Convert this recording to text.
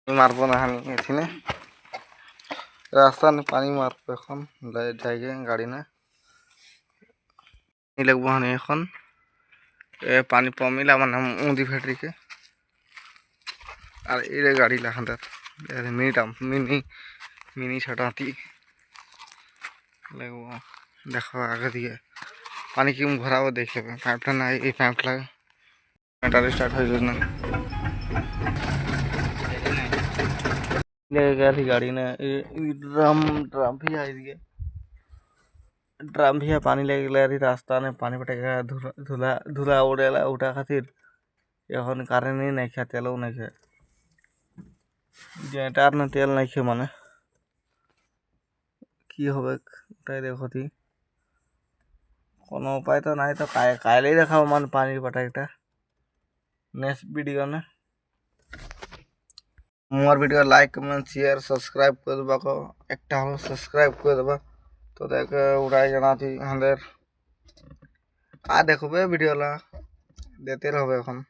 মারবো না হানি এখানে রাস্তা পানি মারবো এখন যাইগে গাড়ি না লাগবো হানি এখন পানি পমিলা মানে মুদি ফ্যাক্টরিকে আর এই গাড়ি লাখান্দার মিনি মিনি ছটাতি লাগবো দেখো আগে দিয়ে পানি কি ভরাবো দেখে পাইপটা না এই পাইপটা ব্যাটারি স্টার্ট হয়ে যাবে না गई गाड़ी ने ड्रम ड्रम भी आई दिए ड्रम भी है पानी लेके रही रास्ता ने पानी पटेगा धुला धुला उड़ेला उठा खातिर এখন কারেন্টই নাই খে তেলও নাই খে জেনারেটার না তেল নাই খে মানে কি হবে ওটাই দেখো কোনো উপায় তো নাই তো কাইলেই দেখাবো মানে পানির পাটাইটা নেক্সট ভিডিও না मोर video like comment share subscribe कर देबा एक हलो सब्सक्राइब कर देबा तो देख उड़ाई जाना थी हंदेर आ देखो वीडियो ला देते रहो এখন